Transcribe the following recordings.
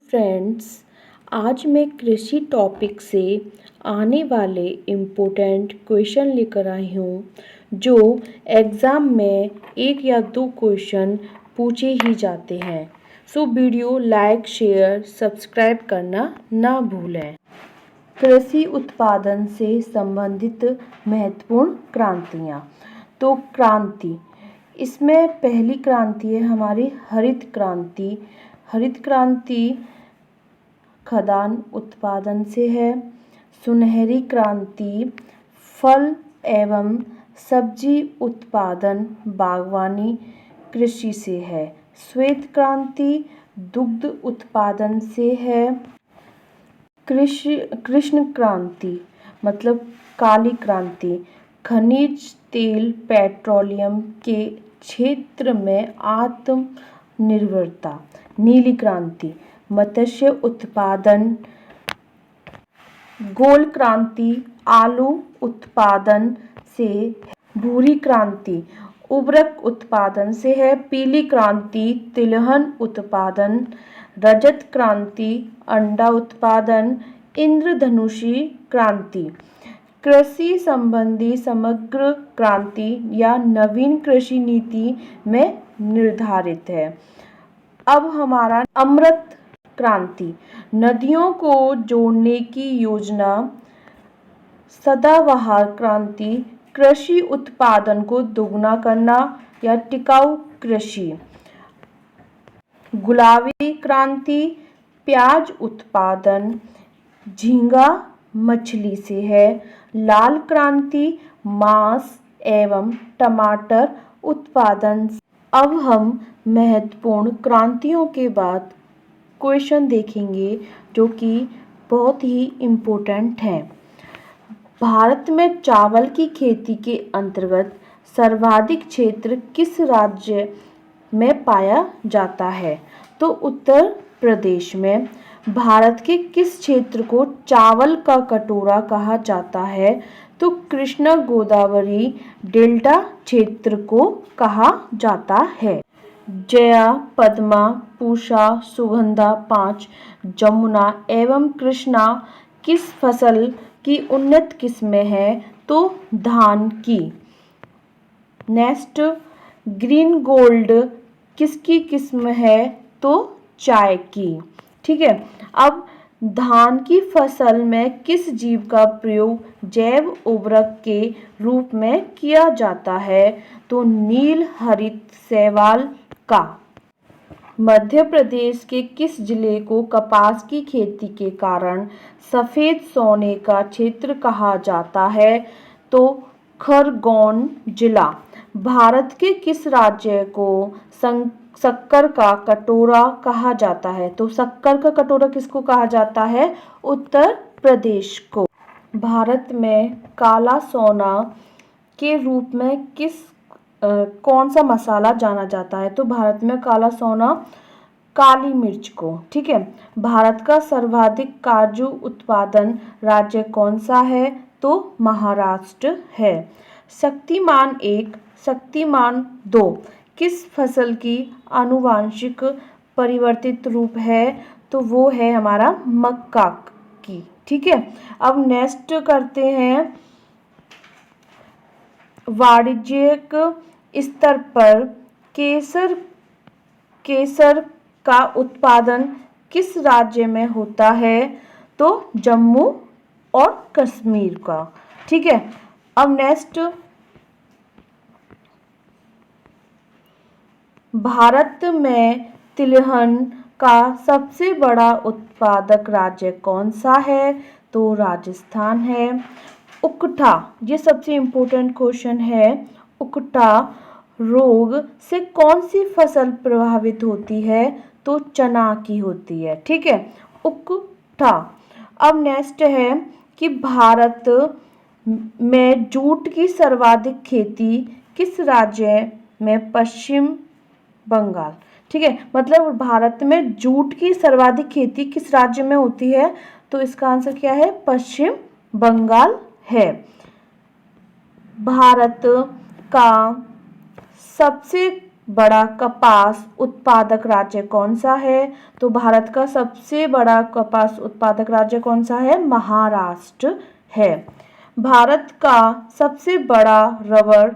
Friends, आज मैं कृषि टॉपिक से आने वाले इम्पोर्टेंट क्वेश्चन लेकर आई हूँ जो एग्ज़ाम में एक या दो क्वेश्चन पूछे ही जाते हैं। So video like share subscribe करना ना भूलें। कृषि उत्पादन से संबंधित महत्वपूर्ण क्रांतियाँ। तो क्रांति, इसमें पहली क्रांति है हमारी हरित क्रांति। हरित क्रांति खदान उत्पादन से है। सुनहरी क्रांति फल एवं सब्जी उत्पादन बागवानी कृषि से है। श्वेत क्रांति दुग्ध उत्पादन से है। कृष्ण क्रांति मतलब काली क्रांति खनिज तेल पेट्रोलियम के क्षेत्र में आत्मनिर्भरता। नीली क्रांति मत्स्य उत्पादन। गोल क्रांति आलू उत्पादन से। भूरी क्रांति उर्वरक उत्पादन से है। पीली क्रांति तिलहन उत्पादन। रजत क्रांति अंडा उत्पादन। इंद्रधनुषी क्रांति कृषि संबंधी समग्र क्रांति या नवीन कृषि नीति में निर्धारित है। अब हमारा अमृत क्रांति नदियों को जोड़ने की योजना। सदाबहार क्रांति कृषि उत्पादन को दोगुना करना या टिकाऊ कृषि। गुलाबी क्रांति प्याज उत्पादन झींगा मछली से है। लाल क्रांति मांस एवं टमाटर उत्पादन। अब हम महत्वपूर्ण क्रांतियों के बाद क्वेश्चन देखेंगे जो कि बहुत ही इम्पोर्टेंट हैं। भारत में चावल की खेती के अंतर्गत सर्वाधिक क्षेत्र किस राज्य में पाया जाता है? तो उत्तर प्रदेश में। भारत के किस क्षेत्र को चावल का कटोरा कहा जाता है? तो कृष्णा गोदावरी डेल्टा क्षेत्र को कहा जाता है। जया पद्मा पूषा सुगंधा 5 जमुना एवं कृष्णा किस फसल की उन्नत किस्में हैं? तो धान की। नेक्स्ट ग्रीन गोल्ड किसकी किस्म है? तो चाय की। ठीक है। अब धान की फसल में किस जीव का प्रयोग जैव उर्वरक के रूप में किया जाता है? तो नील हरित शैवाल का। मध्य प्रदेश के किस जिले को कपास की खेती के कारण सफेद सोने का क्षेत्र कहा जाता है? तो खरगोन जिला। भारत के किस राज्य को शक्कर का कटोरा कहा जाता है? तो शक्कर का कटोरा किसको कहा जाता है? उत्तर प्रदेश को। भारत में काला सोना के रूप में कौन सा मसाला जाना जाता है? तो भारत में काला सोना काली मिर्च को। ठीक है। भारत का सर्वाधिक काजू उत्पादन राज्य कौन सा है? तो महाराष्ट्र है। शक्तिमान 1 शक्तिमान 2 किस फसल की आनुवांशिक परिवर्तित रूप है? तो वो है हमारा मक्का की। ठीक है। अब नेक्स्ट करते हैं वाणिज्यिक स्तर पर केसर का उत्पादन किस राज्य में होता है? तो जम्मू और कश्मीर का। ठीक है। अब नेक्स्ट भारत में तिलहन का सबसे बड़ा उत्पादक राज्य कौन सा है? तो राजस्थान है। उकठा, ये सबसे इम्पोर्टेंट क्वेश्चन है। उकठा रोग से कौन सी फसल प्रभावित होती है? तो चना की होती है। ठीक है। उकठा। अब नेक्स्ट है कि भारत में जूट की सर्वाधिक खेती किस राज्य में? पश्चिम बंगाल। ठीक है। मतलब भारत में जूट की सर्वाधिक खेती किस राज्य में होती है? तो इसका आंसर क्या है? पश्चिम बंगाल है। भारत का सबसे बड़ा कपास उत्पादक राज्य कौन सा है? तो भारत का सबसे बड़ा कपास उत्पादक राज्य कौन सा है? महाराष्ट्र है। भारत का सबसे बड़ा रबर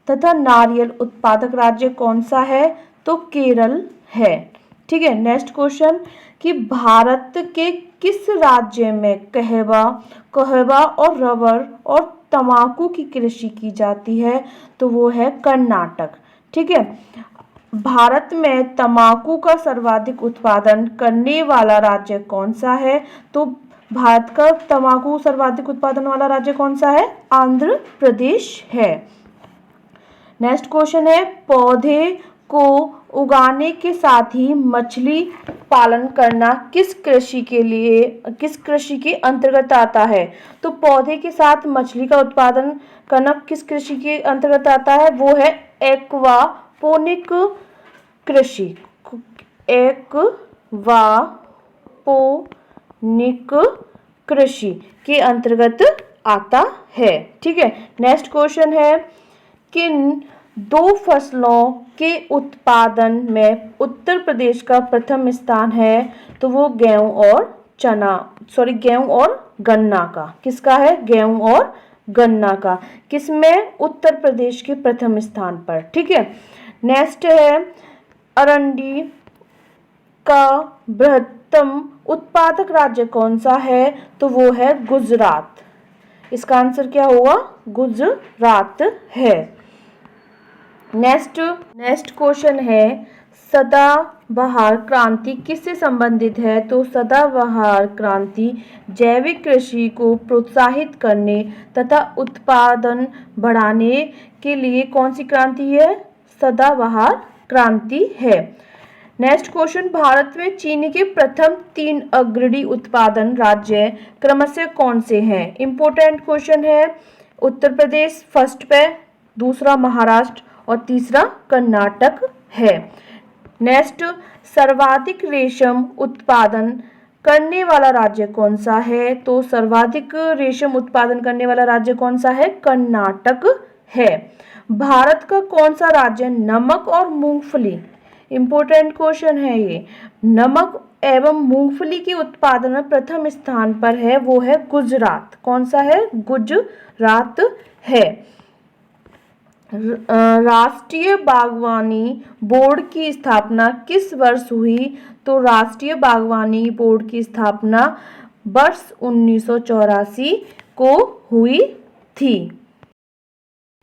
तथा नारियल उत्पादक राज्य कौन सा है? तो केरल है। ठीक है, नेक्स्ट क्वेश्चन कि भारत के किस राज्य में कहवा और रबर और तंबाकू की कृषि की जाती है? तो वो है कर्नाटक। ठीक है, भारत में तंबाकू का सर्वाधिक उत्पादन करने वाला राज्य कौन सा है? तो भारत का तंबाकू सर्वाधिक उत्पादन वाला राज्य कौन सा है? आंध्र प्रदेश है। नेक्स्ट क्वेश्चन है पौधे को उगाने के साथ ही मछली पालन करना किस कृषि के अंतर्गत आता है? तो पौधे के साथ मछली का उत्पादन करना किस कृषि के अंतर्गत आता है? वो है एक्वापोनिक कृषि। एक्वापोनिक कृषि के अंतर्गत आता है। ठीक है, नेक्स्ट क्वेश्चन है किन दो फसलों के उत्पादन में उत्तर प्रदेश का प्रथम स्थान है? तो वो गेहूं और गन्ना का। किसका है? गेहूं और गन्ना का। किसमें? उत्तर प्रदेश के प्रथम स्थान पर। ठीक है, नेक्स्ट है अरंडी का बृहत्तम उत्पादक राज्य कौन सा है? तो वो है गुजरात। इसका आंसर क्या होगा? गुजरात है। नेक्स्ट क्वेश्चन है सदाबहार क्रांति किससे संबंधित है? तो सदाबहार क्रांति जैविक कृषि को प्रोत्साहित करने तथा उत्पादन बढ़ाने के लिए कौन सी क्रांति है? सदाबहार क्रांति है। नेक्स्ट क्वेश्चन भारत में चीनी के प्रथम 3 अग्रणी उत्पादन राज्य क्रमशः कौन से हैं? इंपॉर्टेंट क्वेश्चन है। उत्तर प्रदेश फर्स्ट पे, दूसरा महाराष्ट्र और तीसरा कर्नाटक है। नेक्स्ट सर्वाधिक रेशम उत्पादन करने वाला राज्य कौन सा है? तो सर्वाधिक रेशम उत्पादन करने वाला राज्य कौन सा है? कर्नाटक है। भारत का कौन सा राज्य नमक और मूंगफली, इंपॉर्टेंट क्वेश्चन है ये, नमक एवं मूंगफली के उत्पादन में प्रथम स्थान पर है? वो है गुजरात। कौन सा है? गुजरात है। राष्ट्रीय बागवानी बोर्ड की स्थापना किस वर्ष हुई? तो राष्ट्रीय बागवानी बोर्ड की स्थापना वर्ष 1984 को हुई थी।